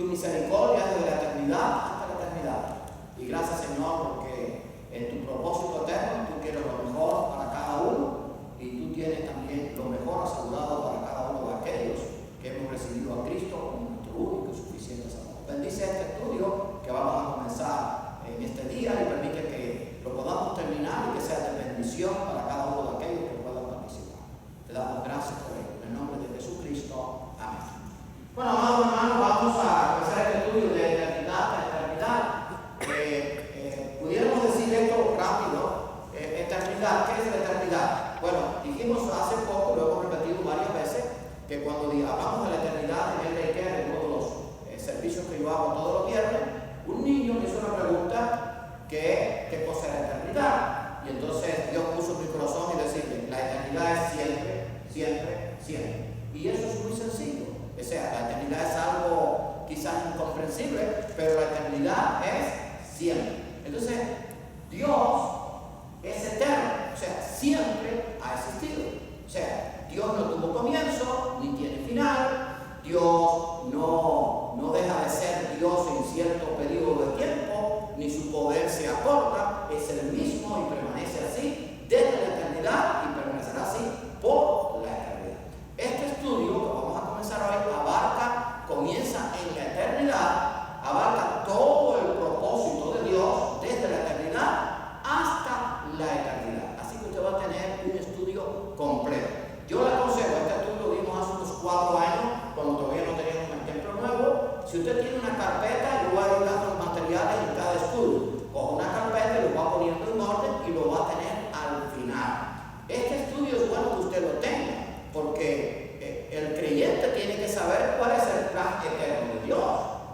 misericordia es desde la eternidad hasta la eternidad. Y gracias, Señor, porque en tu propósito eterno tú quieres lo mejor para cada uno y tú tienes también lo mejor asegurado para cada uno de aquellos que hemos recibido a Cristo como nuestro único y suficiente Salvador. Bendice este estudio que vamos a comenzar en este día y permite que lo podamos terminar y que sea de bendición para cada uno de aquellos que puedan participar. Te damos gracias por ello. En el nombre de Jesucristo. Amén. Bueno, amados hermanos, vamos a empezar este estudio de eternidad a eternidad. Pudiéramos decir esto rápido. Eternidad, ¿qué es la eternidad? Bueno, dijimos hace poco, lo hemos repetido varias veces, que cuando hablamos de la eternidad en el daycare, en todos los servicios que yo hago todos los viernes, un niño me hizo una pregunta que ¿qué cosa es la eternidad? Y entonces Dios puso en mi corazón y decirle, la eternidad es siempre, siempre, siempre. Y eso es muy sencillo. O sea, la eternidad es algo quizás incomprensible, pero la eternidad es siempre. Entonces, Dios es eterno, o sea, siempre ha existido. O sea, Dios no tuvo comienzo, ni tiene final. Dios no deja de ser Dios en cierto periodo de tiempo, ni su poder se acorta, es el mismo y permanece así desde la eternidad y permanecerá así por la eternidad. Este estudio que vamos a comenzar hoy comienza en la eternidad, abarca todo el propósito de Dios desde la eternidad hasta la eternidad. Así que usted va a tener un estudio completo. Yo le aconsejo, este estudio lo dimos hace unos 4 años, cuando todavía no teníamos el templo nuevo. Si usted tiene una carpeta, yo voy a editar los materiales en cada estudio. Coge una carpeta y lo va poniendo en orden y lo va a tener al final. Este estudio es bueno que usted lo tenga, porque el creyente tiene que saber cuál es el plan eterno de Dios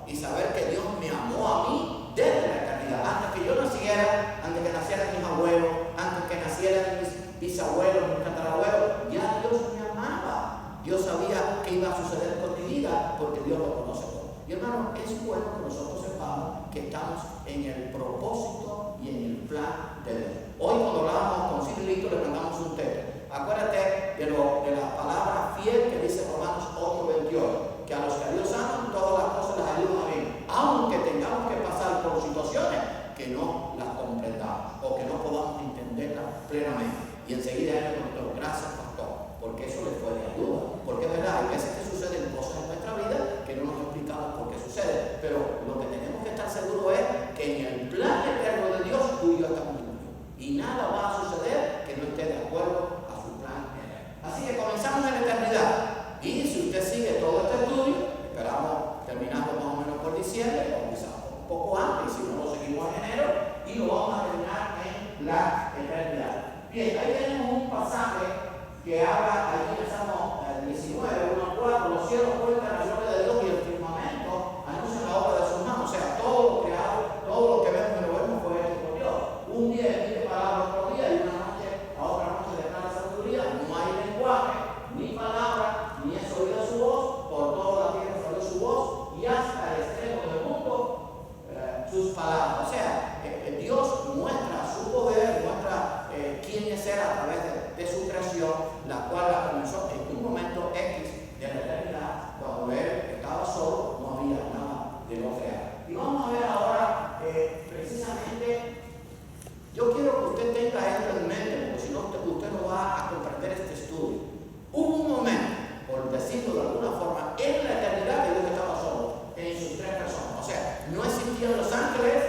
y saber que Dios me amó a mí desde la eternidad. Antes que yo naciera, antes que nacieran mis abuelos, antes que nacieran mis bisabuelos, mis tatarabuelos, ya Dios me amaba. Dios sabía qué iba a suceder con mi vida porque Dios lo conoce todo. Y hermano, es bueno que nosotros sepamos que estamos en el propósito y en el plan de Dios. Hoy cuando hablábamos con Cirilito le mandamos un texto. Acuérdate de la palabra fiel que dice Romanos 8:28, que a los que a Dios aman todas las cosas les ayudan a bien, aunque tengamos que pasar por situaciones que no las comprendamos o que no podamos entenderlas plenamente. Y enseguida él le contó, gracias pastor, porque eso les fue de ayuda. Porque es verdad, hay veces que suceden cosas en nuestra vida que no nos explicamos por qué suceden, pero lo que tenemos que estar seguros es que en el plan eterno de Dios tú y yo estamos juntos. Y nada va a suceder que no esté de acuerdo a su plan eterno. Así que comenzamos en la eternidad. Y si usted sigue todo este estudio, esperamos terminando más o menos por diciembre, o quizás un poco antes, si no lo seguimos en enero, y lo vamos a terminar en la eternidad. Bien, ahí tenemos un pasaje que habla, ahí en Salmo 19, 1-4, los cielos cuentan la gloria de Dios y el firmamento anuncia la obra de sus manos. O sea, todo lo creado, todo lo que vemos y lo vemos fue hecho por Dios. Un día emite palabra otro día y una noche a otra noche declara sabiduría. No hay lenguaje, ni palabra, ni es oída su voz, por toda la tierra salió su voz y hasta el extremo del mundo sus palabras. O sea, Dios muestra su poder, muestra quién es Él a través de su creación, la cual la comenzó en un momento X de la eternidad, cuando Él estaba solo, no había nada de lo creado. Y vamos a ver ahora precisamente, yo quiero que usted tenga esto en mente, porque si no usted no va a comprender este estudio. Hubo un momento, por decirlo de alguna forma, en la eternidad que Dios estaba solo, en sus 3 personas. O sea, no existían los ángeles,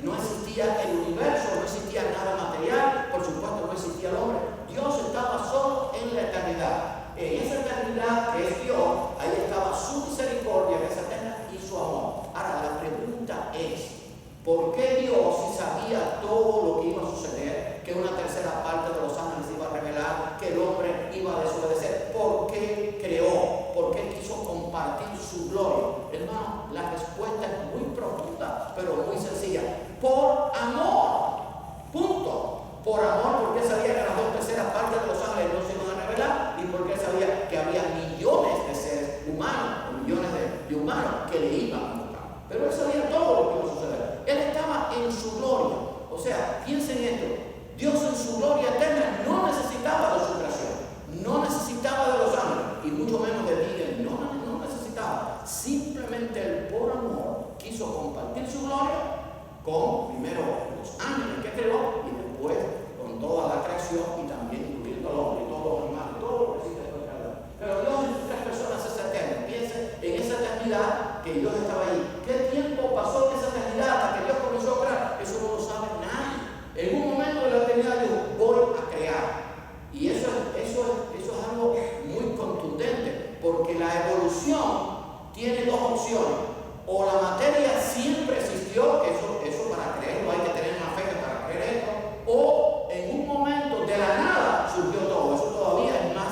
no existía el universo, no existía nada material, por supuesto no existía el hombre. Dios estaba solo en la eternidad. En esa eternidad que es Dios, ahí estaba su misericordia, que es eterna, y su amor. Ahora, la pregunta es, ¿por qué Dios, si sabía todo lo que iba a suceder, que una tercera parte de los ángeles iba a revelar, que el hombre iba a desobedecer, por qué creó? ¿Por qué quiso compartir su gloria? Hermano, la respuesta es muy profunda, pero muy sencilla. Por amor. Punto. Por amor, porque sabía que las 2/3 partes de los ángeles no se iban a revelar, y porque sabía que había millones de seres humanos, o millones de humanos que le iban a buscar. Pero él sabía todo lo que iba a suceder. Él estaba en su gloria. O sea, piensen esto. Dios en su gloria eterna no necesitaba de su creación, no necesitaba de los ángeles, y mucho menos de Miguel, no necesitaba. Simplemente él por amor quiso compartir su gloria con primero los ángeles que creó y después con toda la creación y también incluyendo al hombre y todos los animales, todo lo que existe después de cada uno. Pero Dios en sus tres personas es eterno. Piensen en esa eternidad que Dios estaba ahí. ¿Qué tiempo pasó en esa eternidad hasta que Dios comenzó a crear? Eso no lo sabe nadie. En un momento de la eternidad Dios voy a crear. Y eso es algo muy contundente, porque la evolución tiene dos opciones. O la materia siempre existió, que eso para creerlo hay que tener una fe para creer esto, o en un momento de la nada surgió todo. Eso todavía es más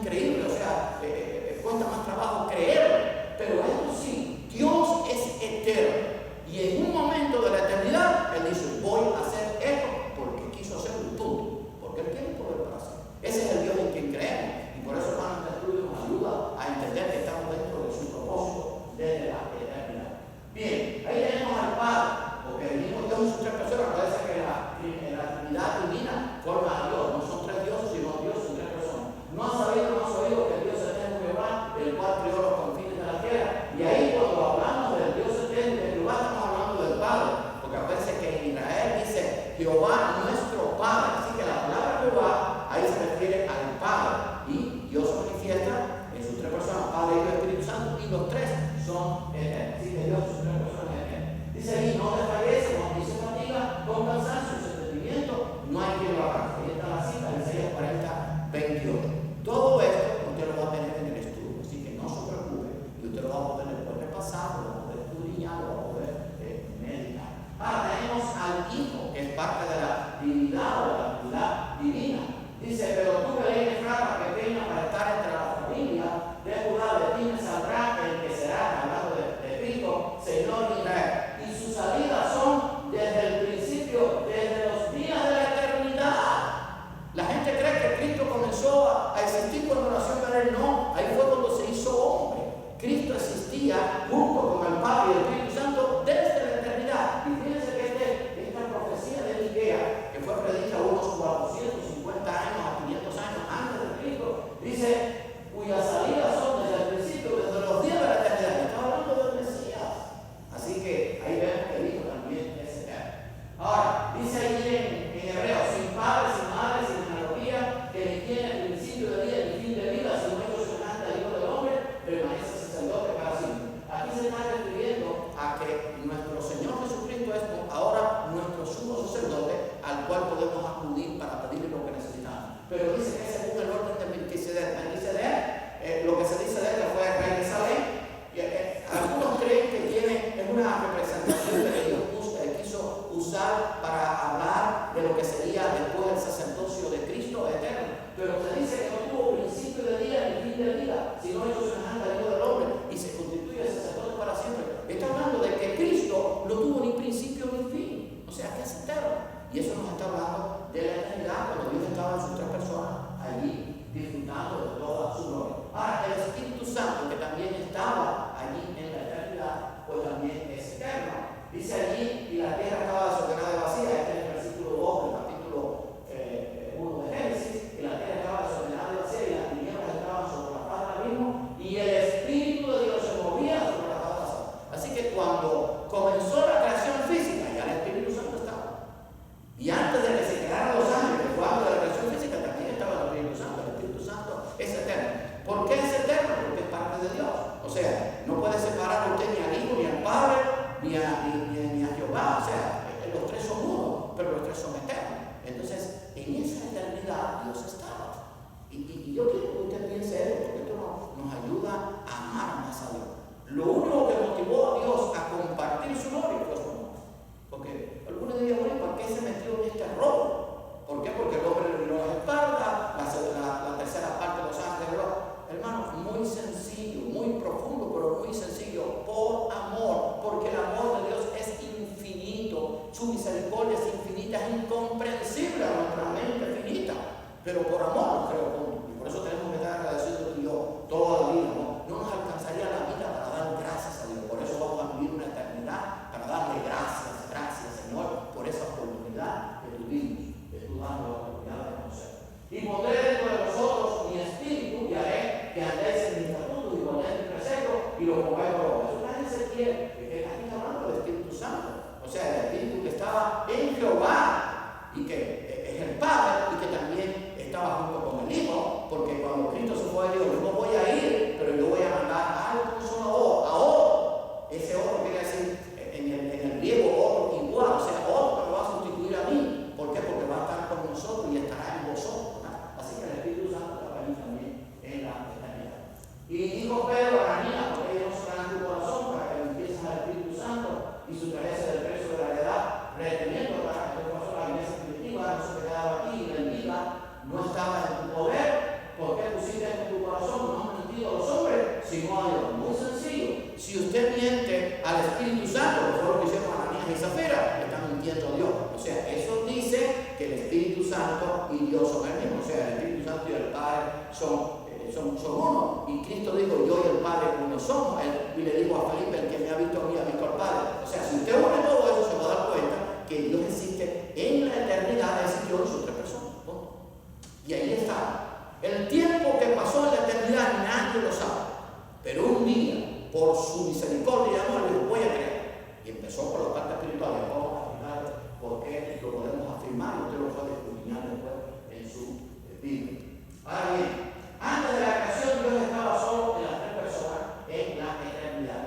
increíble, o sea, cuesta más trabajo creerlo. Pero esto sí, Dios es eterno. Y en un momento de la eternidad, Él dice, voy a hacer esto porque quiso hacerlo y punto. Porque Él tiene poder para hacer. Ese es el Dios en quien creemos. Y por eso, hermanos, este estudio nos ayuda a entender que estamos dentro de su propósito desde la eternidad. Bien, ahí tenemos al Padre, porque el mismo Dios en sus tres personas. Parece que la Trinidad divina forma a Dios. No son tres dioses, sino Dios en tres personas. No has sabido que el Dios eterno Jehová, el cual creó los confines de la tierra. Y ahí cuando hablamos del Dios eterno de Jehová, estamos hablando del Padre. Porque parece que en Israel dice Jehová nuestro Padre. Así que la palabra Jehová ahí se refiere al Padre. Y Dios se manifiesta en sus tres personas, Padre, Hijo y Espíritu Santo, y los tres son eternos. Así que Dios en sus tres personas es eterno. Dice ahí, no desfallece, cuando dice fatiga, con cansancio, su entendimiento, no hay quien lo haga. Ahí está la cita, Isaías 40:28. Todo esto usted lo va a tener en el estudio, así que no se preocupe, y usted lo va a poder repasar, lo va a poder estudiar, lo va a poder meditar. Ahora tenemos al Hijo, que es parte de la divinidad o de la actividad divina. Dice, pero tú, Belén Efrata, pequeña para estar entre la familia de Judá, de ti me saldrá el que será, hablando de Cristo, Señor de Israel. Y sus salidas son desde el principio, desde los días de la eternidad. La gente cree que Cristo comenzó a existir cuando nació en Belén. No, ahí fue cuando se hizo hombre. Cristo existía junto con el Padre y el Espíritu Santo desde la eternidad. Y fíjense que esta profecía de Miqueas, que fue predicada unos 450 años a 500 años antes de Cristo, dice, cuyas salidas son desde el principio, desde los días de la eternidad. Está hablando del Mesías. Así que ahí vemos que el Hijo también es eterno. Ahora, dice ahí en Hebreo, sin padre, sin madre, sin genealogía, que ni tiene principio de vida ni fin de vida, sino hecho semejante al Hijo del Hombre, permanece sacerdote para siempre. Aquí se está refiriendo a que nuestro Señor Jesucristo es ahora nuestro sumo sacerdote, al cual podemos acudir para pedirle lo que necesitamos. Pero dice que según el orden de Melquisedec. Lo que se dice de él que fue el rey de Salem. Algunos creen que es una representación que Dios quiso usar para hablar de lo que sería después el sacerdocio de Cristo eterno. Pero se dice que no tuvo principio de día ni fin de vida, sino hecho semejante al Hijo del Hombre y se constituye sacerdote para siempre. Está hablando de que Cristo no tuvo ni principio ni fin, o sea que es eterno. Y eso nos está hablando de la eternidad, cuando Dios estaba en sus tres personas allí disfrutando de toda su gloria. Ahora, el Espíritu Santo, que también estaba allí en la eternidad, pues también es eterno. Dice allí, y la tierra estaba desordenada y vacía. Este es el versículo 2 del capítulo 1 de Génesis. Y la tierra estaba desordenada y vacía, y las tinieblas estaban sobre la faz del abismo, y el Espíritu de Dios se movía sobre la faz de la sal. Así que cuando comenzó la creación física, ya el Espíritu Santo estaba. Y antes de que se crearan los ángeles, cuando la creación física también estaba el Espíritu Santo. El Espíritu Santo es eterno. ¿Por qué es eterno? Porque es parte de Dios. O sea, no puede separar usted ni al Hijo, ni al Padre, ni a Jehová. O sea, los tres son uno, pero los tres son eternos. Entonces, en esa eternidad Dios estaba. Y yo quiero que usted piense eso, porque esto nos ayuda a amar más a Dios. Lo único que motivó a Dios a compartir su gloria fue su amor. Porque algunos dirían, bueno, ¿por qué se metió en este robo? ¿Por qué? Porque el hombre le dio la espalda, la tercera parte de los ángeles de Dios. Hermanos, muy sencillo, muy profundo, pero muy sencillo. Por amor, porque el amor de Dios es infinito, su misericordia es infinita, es incomprensible a nuestra mente finita. Pero por amor nos creó juntos. Y por eso tenemos que estar agradecidos tú y yo toda la vida. No nos alcanzaría la vida para dar gracias a Dios. Por eso vamos a vivir una eternidad para darle gracias, Señor, por esa oportunidad que tuvimos, que tú dando la oportunidad de conocer. Y pondré dentro de vosotros mi espíritu y haré que andéis en mis estatutos y guardéis mis preceptos y los pongáis por obra. Eso está en quién? Aquí está hablando del Espíritu Santo. O sea, el Espíritu que estaba en Jehová y que es el Padre y que también estaba junto con el Hijo, porque cuando Cristo se fue, dijo, yo no voy a ir, pero yo voy a mandar a algo solo a otro. Ese otro quiere decir en el griego otro igual, o sea, otro que va a sustituir a mí. ¿Por qué? Porque va a estar con nosotros y estará en vosotros, ¿verdad? Así que el Espíritu Santo estaba ahí también en la eternidad. Y dijo Pedro a Ananías, porque ellos no serán en tu corazón para que empieces al Espíritu Santo y sustrajese del precio de la heredad, reteniendo para que pasó la iglesia primitiva, no se quedaba aquí, y la vida no estaba en tu poder. ¿Por qué pusiste en tu corazón? No han mentido a los hombres, sino a Dios. Muy sencillo. Si usted miente al Espíritu Santo, que fue lo que hicieron Ananías y Zafira, le están mintiendo a Dios. O sea, eso dice que el Espíritu Santo y Dios son el mismo. O sea, el Espíritu Santo y el Padre son uno. Y Cristo dijo, yo y el Padre uno somos. Y le dijo a Felipe, el que me ha visto a mí, ha visto al Padre. O sea, si usted une todo eso, se va a dar cuenta que Dios existe en la eternidad, existió en sus tres personas. Y ahí está. El tiempo que pasó en la eternidad nadie lo sabe. Pero un día, por su misericordia y amor, dijo, voy a crear. Y empezó por la parte espiritual. Y vamos a afirmar por qué lo podemos afirmar. Y usted lo puede escudriñar después en su Biblia. Ahora bien, antes de la creación, Dios estaba solo en las tres personas en la eternidad.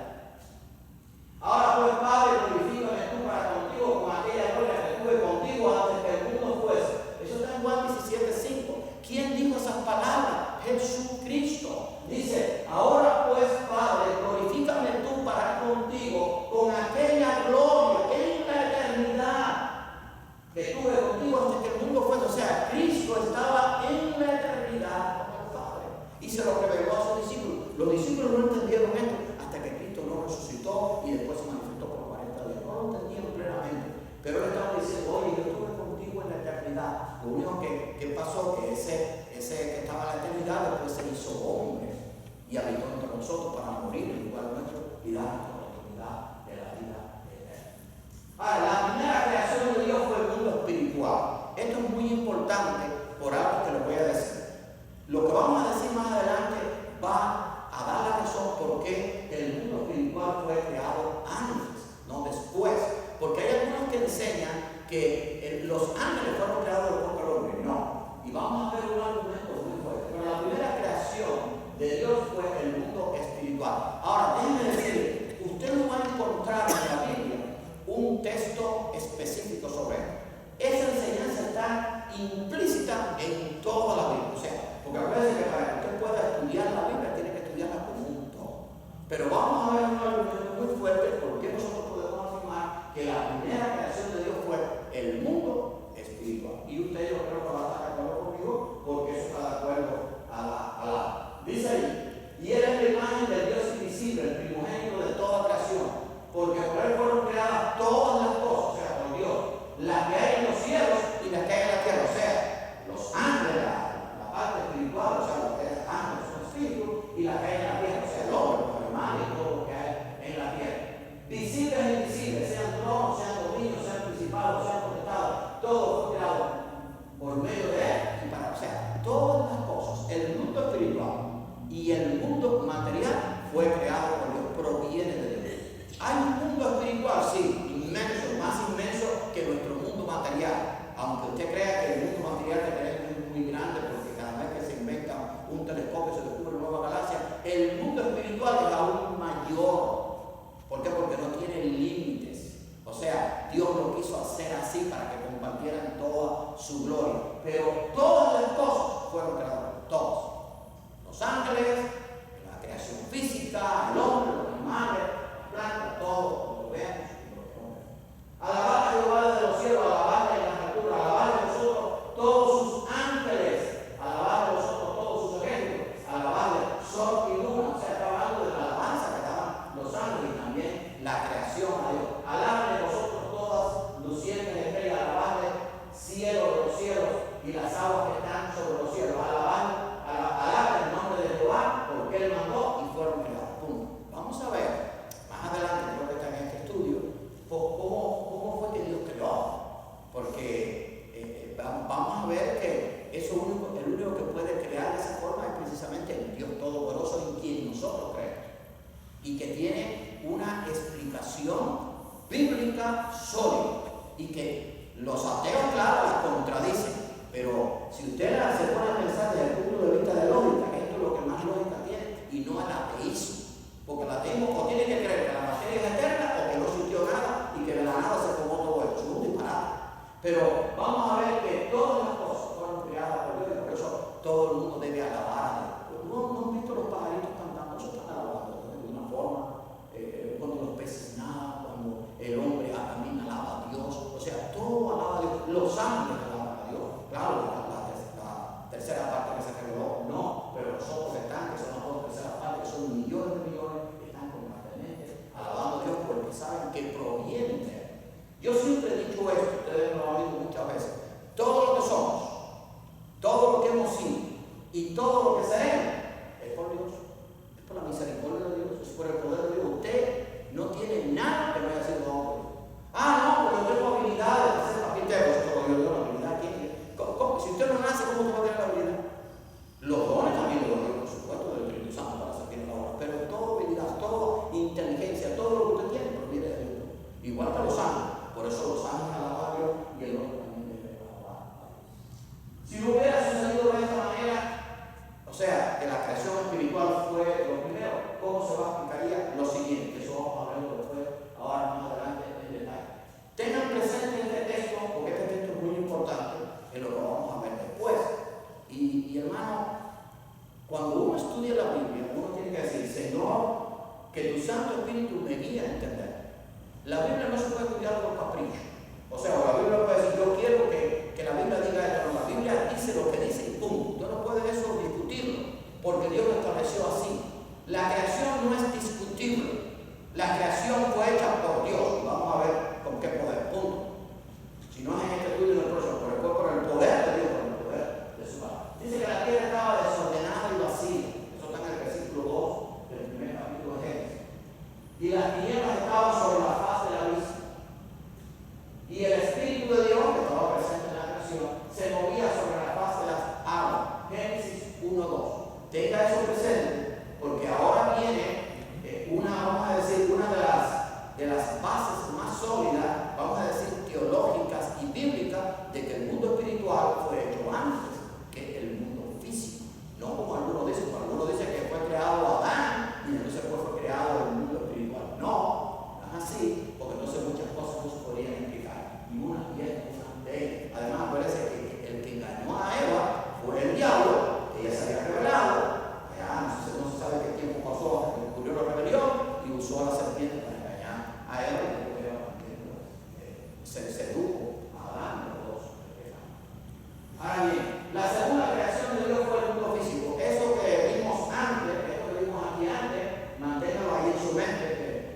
Ahora pues, Padre, glorifícame tú para contigo con aquella gloria que tuve contigo antes que el mundo fuese. Eso está en Juan 17:5. ¿Quién dijo esas palabras? Jesucristo. Dice, ahora pues, Padre, glorifícame tú para contigo con aquella gloria en la eternidad que tuve contigo antes que el mundo fuese. O sea, Cristo estaba en la eternidad con el Padre y se lo reveló a sus discípulos. Los discípulos no entendieron esto hasta que Cristo no resucitó y después se manifestó por 40 días. No lo entendieron plenamente, pero él estaba diciendo, oye, yo estuve contigo en la eternidad. Lo único que pasó que ese que estaba en la eternidad después se hizo hombre y habitó entre nosotros para morir en lugar nuestro y darnos la oportunidad de la vida eterna. Ahora, la primera creación de Dios fue el mundo espiritual. Esto es muy importante por algo que les voy a decir. Lo que vamos a decir más adelante va a dar la razón por qué el mundo espiritual fue creado antes, no después. Porque hay algunos que enseñan que los ángeles fueron creados después del hombre. No. Y vamos a ver un argumento muy fuerte. Pero la primera creación de Dios fue el mundo espiritual. Ahora, déjenme decir, usted no va a encontrar en la Biblia un texto específico sobre esto. Esa enseñanza está implícita en toda la Biblia. O sea, porque a veces que para que usted pueda estudiar la Biblia tiene que estudiarla como un todo. Pero vamos a ver un argumento muy fuerte porque nosotros podemos afirmar que la primera creación de Dios fue el mundo espiritual. Y usted, yo creo que va a estar de acuerdo conmigo porque eso está de acuerdo a la. Dice ahí, y él es la imagen del Dios invisible, el primogénito de toda creación, porque por él fueron creadas todas las cosas, o sea, por Dios, las que hay en los cielos y las que hay en la tierra, o sea, los ángeles, la parte espiritual, o sea, los que hay ángeles son espíritus, y las que hay en la tierra, o sea, el hombre, los animales y todo lo que hay en la tierra. Visibles e invisibles, sean tronos, sean dominios, sean principados, sean potestados, todo fue creado por medio de él y para, o sea, todas las cosas, el mundo espiritual y el mundo material fue creado por Dios, proviene de Dios. Hay un mundo espiritual, sí, inmenso, más inmenso que nuestro mundo material. Aunque usted crea que el mundo material que tenemos es muy grande, porque cada vez que se inventa un telescopio se descubre una nueva galaxia, el mundo espiritual es aún mayor. ¿Por qué? Porque no tiene límites. O sea, Dios lo quiso hacer así para que compartieran toda su gloria. Pero todas las cosas fueron creadas, todos. Los ángeles, la creación física, el hombre, los animales, las plantas, todo lo vemos y lo que no vemos. Alabad a Jehová desde los cielos, alabad en las alturas, alabad a vosotros todos sus ángeles, alabad a vosotros todos sus ejércitos, alabad sol y luna. O sea, está hablando de la alabanza que daban los ángeles y también la creación a Dios. Alabad vosotros todas lucientes estrellas, alabad cielo de los cielos y las aguas que están sobre los cielos. Alabad el nombre de Jehová porque él mandó y fueron creados. Punto. Vamos a ver más adelante, creo que está en este estudio, cómo fue que Dios creó. Porque vamos a ver que eso el único que puede crear de esa forma es precisamente el Dios Todopoderoso en quien nosotros creemos. Y que tiene una bíblica sólida y que los ateos, claro, la contradicen, pero si usted se pone a pensar desde el punto de vista de lógica, esto es lo que más lógica tiene y no el ateísmo, porque el ateísmo o tiene que creer que la materia es eterna o que no sintió nada y que de la nada se formó todo esto, es un disparate. Pero vamos a ver que todas las cosas fueron creadas por Dios y por eso todo el mundo debe alabar a Dios. ¿No han visto los pajaritos cantando? Eso están alabando de una forma. Cuando los peces nadan, cuando el hombre también alaba a Dios, o sea, todo alaba a Dios, los ángeles alaban a Dios, claro, la tercera parte que se reveló, no, pero los otros están, que son las dos terceras partes, que son millones de millones, están constantemente alabando a Dios porque saben que provienen de Él. Yo siempre he dicho esto, ustedes lo han oído muchas veces, todo lo que somos, todo lo que hemos sido y todo lo que seremos es por Dios. Por la misericordia de Dios, es por el poder de Dios. Usted no tiene nada que no haya sido don por Dios. No, porque yo tengo habilidades de ser carpintero. Yo tengo la habilidad. Si usted no nace, ¿cómo usted va a tener la habilidad? Los dones también los dones, por supuesto, del Espíritu Santo para servir la obra. Pero toda habilidad, toda inteligencia, todo lo que usted tiene proviene de Dios. Igual que los ángeles. Por eso los ángeles alaban a Dios y el hombre también debe alabar a Dios. Si no hubiera sucedido de esta manera, o sea, que la creación espiritual fue lo primero, ¿cómo se explicaría lo siguiente? Eso vamos a verlo después, ahora más adelante en detalle. Tengan presente este texto, porque este texto es muy importante en lo que vamos a ver después. Y hermano, cuando uno estudia la Biblia, uno tiene que decir, Señor, que tu Santo Espíritu me guíe a entender. La Biblia no se puede estudiar por capricho. O sea, la Biblia no puede decir, yo quiero que la Biblia diga esto. No, la Biblia dice lo que dice y punto. Usted no puede eso discutirlo, porque Dios lo estableció así. La creación no es discutible. La creación fue hecha por Dios. Vamos a ver con qué poder, punto. Si no es en este estudio, en el próximo, pero fue por el poder de Dios, por el poder de su palabra. Dice que la tierra estaba desordenada y vacía. Eso está en el versículo 2 del primer capítulo de Génesis. Y las tinieblas estaban sobre la faz de la abismo. Y el Espíritu de Dios, que estaba presente en la creación, se movía sobre la faz de las aguas. Génesis 1:2. Tenga eso presente, porque ahora viene vamos a decir, una de las bases más sólidas, vamos a decir, teológicas y bíblicas, de que el mundo espiritual fue hecho antes que el mundo físico. No como algunos dicen, algunos dicen que fue creado Adán y entonces fue creado el mundo espiritual. No, no es así, porque entonces muchas cosas no se podrían explicar. Y una y una de ellas. Además, parece que el que engañó a Eva fue el diablo, que ya se había revelado. No se sabe qué tiempo pasó hasta que ocurrió la rebelión y usó a la serpiente para engañar a Eva, y Eva se sedujo a Adán y los dos. Ahora bien, la segunda creación de Dios fue el mundo físico. Eso que vimos antes, esto que vimos aquí antes, manténgalo ahí en su mente,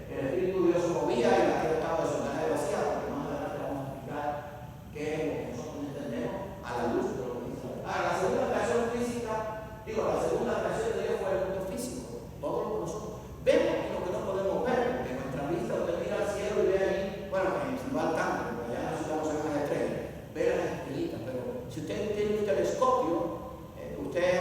que el Espíritu de Dios se movía y la tierra estaba desordenada y vacía, porque más adelante vamos a explicar qué es lo que nosotros entendemos a la luz de lo que dice la Biblia. La segunda creación física, la segunda creación de Dios fue el mundo físico. Todo lo que nosotros vemos y lo que no podemos ver, porque nuestra vista usted mira al cielo y ve ahí, bueno, en va al campo, porque allá no estamos en las estrellas, ve las estrellitas, pero si usted tiene un telescopio, usted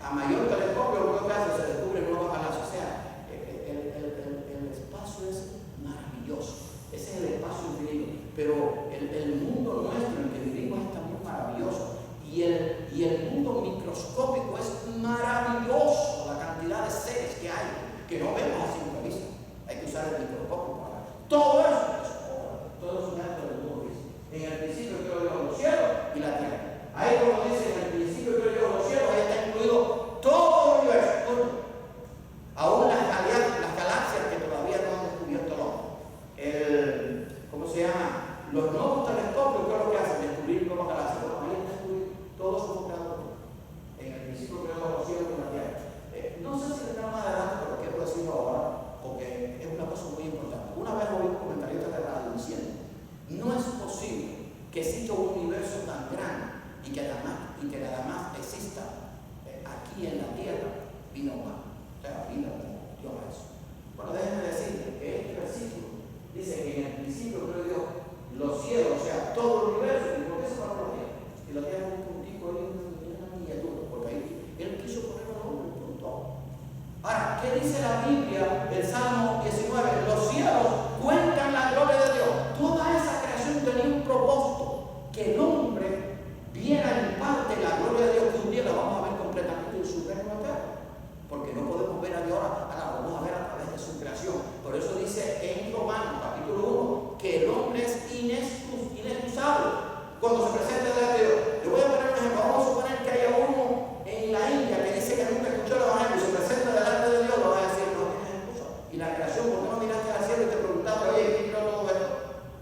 a mayor telescopio lo que hace se descubre nuevas galaxias. O sea, el espacio es maravilloso, ese es el espacio infinito, pero el mundo nuestro en el que vivimos es también maravilloso. Y el mundo microscópico es maravilloso, la cantidad de seres que hay, que no vemos a simple vista. Hay que usar el microscopio para ver. Todo eso es dentro del mundo físico. En el principio creo Dios los cielos y la tierra. Ahí como dice, en el principio creo Dios los cielos, ahí está incluido todo el universo, todo. Aún las galaxias que todavía no han descubierto el hombre. ¿Cómo se llama? Los nuevos telescopios, ¿qué es lo que hacen? Descubrir nuevas galaxias. Bueno, ahí está incluido. Todos somos creadores. En el principio creó los cielos y la tierra. No sé si tendrá más adelante, pero quiero decirlo ahora, porque es una cosa muy importante. Una vez oí un la creación, ¿por qué no miraste al cielo y te preguntaste, oye, ¿quién creó todo esto?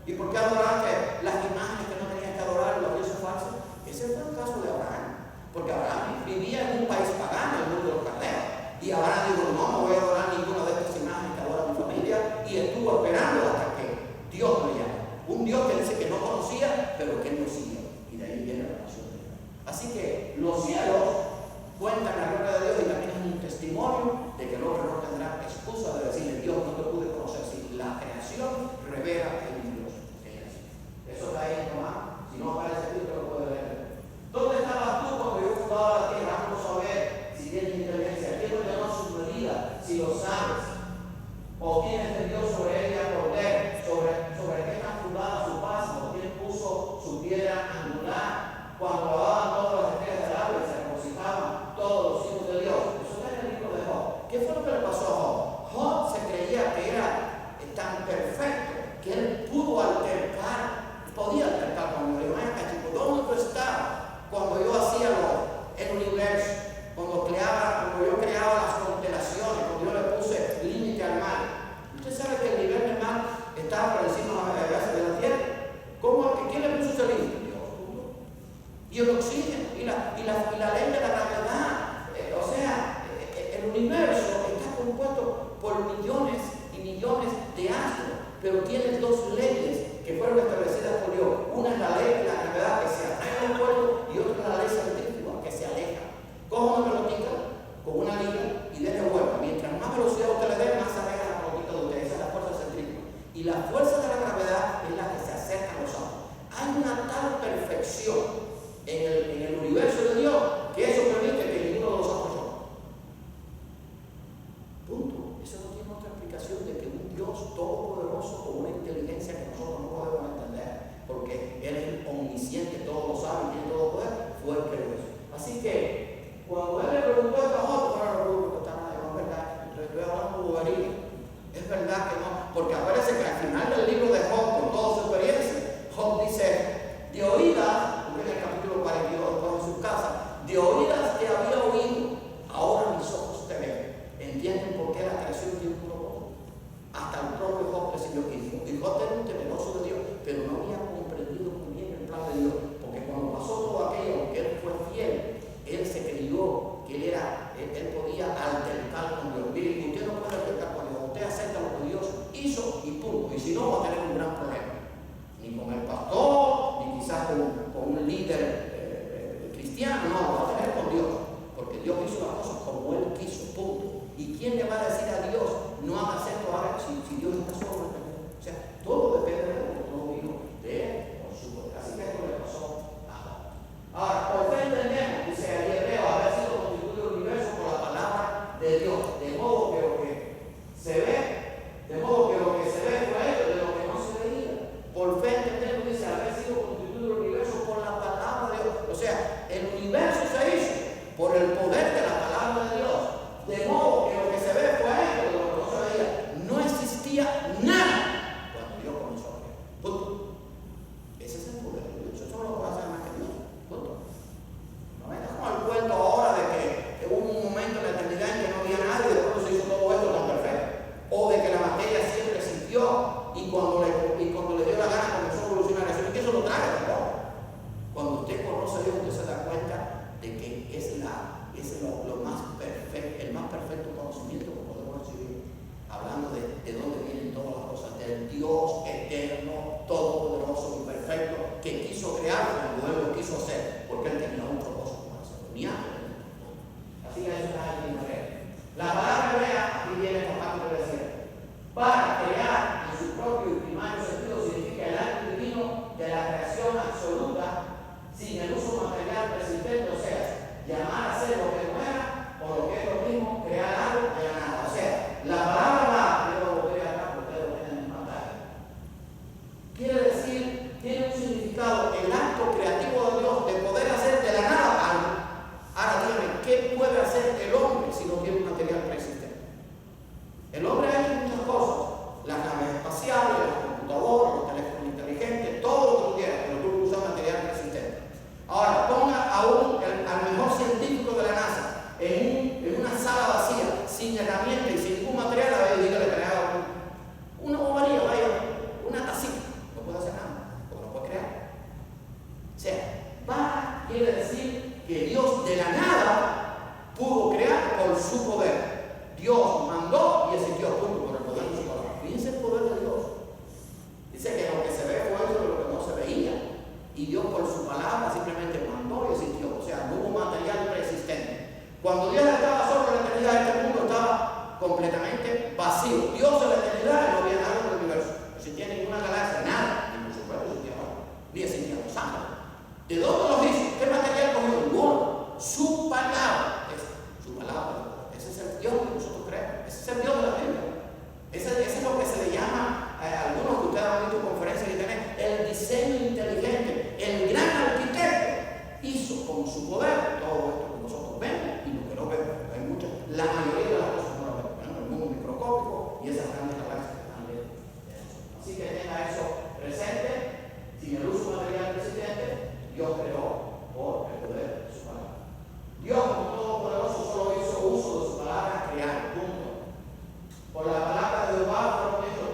¿Y por qué adoraste las imágenes que no tenías que adorar, los dioses falsos? Ese fue el caso de Abraham, porque Abraham vivía en un país pagano, en el mundo de los caldeos, y Abraham dijo, no voy a adorar ninguna de estas imágenes que adora mi familia, y estuvo esperando hasta que Dios lo llamó. Un Dios que dice que no conocía, pero que él lo siguió, y de ahí viene la relación de Dios. Así que los cielos cuentan la gloria de Dios y también es un testimonio de que el hombre no tendrá excusa de decirle, Dios no te pude conocer. Si la creación revela el Dios que es. Eso está ahí nomás. Si no aparece aquí, usted lo puede leer. ¿Dónde estabas tú cuando yo fundaba la tierra? Vamos a ver si tienes inteligencia. ¿Quién ordenó su medida? Si lo sabes. ¿O quién extendió sobre ella poder? ¿Sobre qué está fundada su paz? ¿O quién puso su piedra angular? Cuando lavaban todas las estrellas del agua y se regocijaban todos los hijos de Dios. Eso está en el libro de Job. ¿Qué fue lo que le pasó a Job? Job se creía que era tan perfecto que él pudo podía altercar con Dios. Chico, ¿dónde tú estabas cuando yo hacía el universo? Cuando yo creaba las constelaciones, cuando yo le puse límite al mar. Usted sabe que el nivel del mar estaba por encima de la tierra. ¿Quién le puso ese límite? Y el oxígeno, y la ley de la gravedad. O sea, el universo está compuesto por millones y millones de astros, pero tiene dos leyes que fueron establecidas por Dios. Una es la ley de la gravedad que se atrae al cuerpo y otra es la ley centrífuga que se aleja. Coja una pelotita con una liga y déle vuelta. Mientras más velocidad usted le dé, más se aleja la pelotita de usted. Esa es la fuerza centrífuga. Y la fuerza de la gravedad es la que se acerca a los astros. Hay una tal perfección en el universo de Dios que eso permite que ninguno de los astros choque. Punto. Eso no tiene otra explicación de que un Dios todopoderoso con una inteligencia que nosotros no podemos entender, porque Él es omnisciente, todo lo sabe y tiene todo poder, fue el que lo hizo. Así que cuando Él le preguntó a Job, bueno, no pudo contestar nada, no es verdad, estoy hablando de bobería. Es verdad que no, porque aparece que al final del libro de Job, con toda su experiencia, Job dice, de oídas, en el capítulo 42, en su casa, de oídas te había oído, ahora mis ojos te ven. ¿Entienden por qué la creación tiene un propósito? Hasta el propio Job recibió hijo. Y Job era un temeroso de Dios, pero no había comprendido muy bien el plan de Dios, porque cuando pasó todo aquello, aunque él fue fiel, él se creyó que él podía altercar con Dios. Mire, usted no puede altercar con Dios, usted acepta lo que Dios hizo y punto. Y si no, va a tener un gran problema. Ni con el pastor, ni quizás con un líder cristiano, no, va a tener con Dios, porque Dios hizo las cosas como Él quiso, punto. ¿Y quién le va a decir a Dios, no hagas esto ahora, si Dios está solo? O sea, todo depende de lo que todo vino de Él, por supuesto. Así que esto le pasó a Job. Ahora, por fe entendemos, dice el hebreo, haber sido constituido el universo por la palabra de Dios, de modo que lo que se ve, fue esto, de lo que no se veía. Por fe entendemos, dice, haber sido constituido el universo por la palabra de Dios. O sea, el universo se hizo por el poder de la palabra de Dios. De modo que lo que se ve fue esto, de lo que no se veía. No existía nada cuando Dios comenzó a crear. Punto. Ese es el poder de Dios. Eso no lo puede hacer más que Dios. Punto. No vengas con el cuento ahora de que hubo un momento en la eternidad en que no había nadie y después se hizo todo esto tan perfecto. O de que la materia siempre existió y cuando le dio la gana comenzó a evolucionar. Eso es que eso lo trae tampoco. Cuando usted conoce a Dios, usted se da cuenta de que es lo más perfecto, el más perfecto conocimiento que podemos recibir. Hablando de dónde vienen todas las cosas, del Dios eterno, todopoderoso y perfecto, que quiso crear cuando Él lo quiso hacer, porque Él tenía un propósito para hacerlo. Así que eso está en la hebrea. La palabra hebrea, aquí viene esta parte que decía, para crear en su propio y primario sentido significa el acto divino de la creación absoluta sin el uso material persistente, o sea, llamar a ser lo que no era o lo que es lo mismo, crear algo de la nada. O sea, la palabra, yo lo voy a acá porque ustedes lo tienen en pantalla, quiere decir, tiene un significado, el acto creativo de Dios de poder hacer de la nada algo. Ahora díganme, ¿qué puede hacer el hombre si no tiene un material preexistente? El hombre ha hecho muchas cosas, las naves espaciales, los computadores, los teléfonos inteligentes, todo lo que tú quieras, pero tú usas material preexistente. Ahora, ponga al mejor científico de la NASA en una sala vacía dijo, Dios de la eternidad no había nada en el universo. No existía ninguna galaxia, nada. Ni por supuesto existía algo, ni existían los ángeles. ¿De dónde los hizo? ¿Qué material cogió? Ninguno. Su palabra. Su palabra. Ese es el Dios que nosotros creemos. Ese es el Dios de la Biblia. Ese es lo que se le llama, algunos que ustedes han visto en conferencias de internet, el diseño inteligente. El gran arquitecto hizo con su poder todo esto que nosotros vemos y lo que no vemos. Hay muchas, la mayoría de las cosas no las vemos. Bueno, el mundo microscópico y esas grandes galaxias que están lejos de eso. Así que tenga eso presente. Sin el uso material persistente, Dios creó por el poder de su palabra. Dios, como todopoderoso, solo hizo uso de su palabra crear. Punto. Por la palabra de Jehová fueron hechos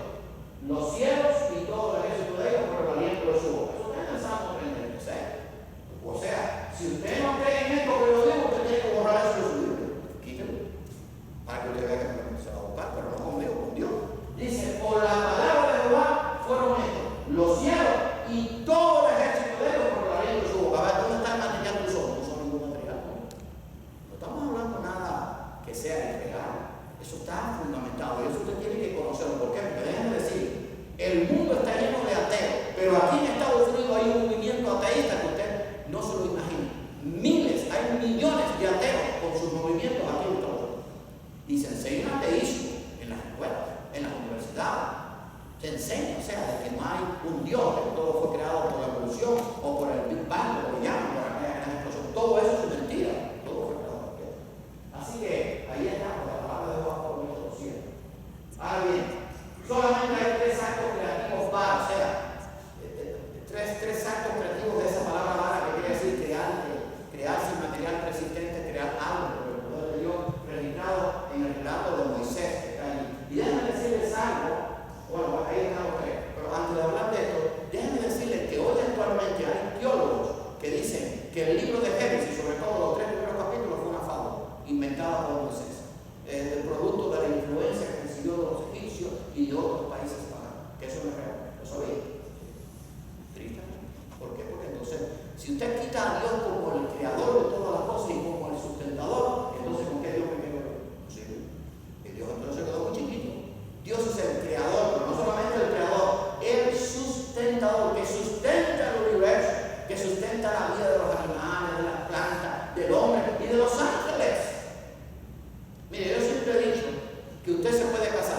los cielos y todo el ejército de ellos por el aliento de su boca. Eso está en el Salmo 36. O sea, si usted no cree en esto que yo digo, usted tiene que borrar eso de su Biblia. Quítelo. Para que usted vea que se va a buscar, pero no conmigo, con Dios. Dice, por la palabra de Jehová fueron hechos los cielos y todo el ejército de ellos por el aliento de su boca. A ver, ¿dónde está el material que usó? No usó ningún material. No estamos hablando nada que sea irreal. Eso está fundamentado y eso usted tiene que conocerlo. ¿Por qué? Porque déjenme decir, el mundo está lleno de ateos, pero aquí en Estados Unidos hay un movimiento ateísta que usted no se lo imagina. Miles, hay millones de ateos con sus movimientos aquí en Estados Unidos. Y se enseña ateísmo en las escuelas, en las universidades. Se enseña, o sea, de que no hay un Dios, que todo fue creado por la evolución o por el Big Bang, como lo llaman, por aquella gran explosión. Todo eso es mentira. Todo fue creado por Dios. Así que ahí estamos, la palabra de Dios por los cielos. Ahora bien, solamente hay tres actos creativos para, o sea, tres actos creativos de esa palabra vara, que quiere decir crear sin material persistente, crear algo por el poder de Dios, registrado en el relato de Moisés que está ahí. Y déjenme decirles algo. Bueno, ahí estamos tres. Pero antes de hablar de esto, déjenme decirles que hoy actualmente hay teólogos que dicen que el libro de Génesis, sobre todo los 3 primeros capítulos, fue una fábula inventada por Moisés, el producto de la influencia que recibió de los egipcios y de otros países paganos. Que eso no es real. ¿Lo sabía? Triste. ¿Por qué? Porque entonces, si usted quita a Dios como el creador de todas las cosas y como el sustentador, entonces ¿con qué Dios me quedo? Sí. Y Dios entonces quedó muy chiquito. Dios es el creador, pero no solamente el creador, el sustentador, que sustenta el universo, que sustenta la vida de los animales, de las plantas, del hombre y de los ángeles. Mire, yo siempre he dicho que usted se puede casar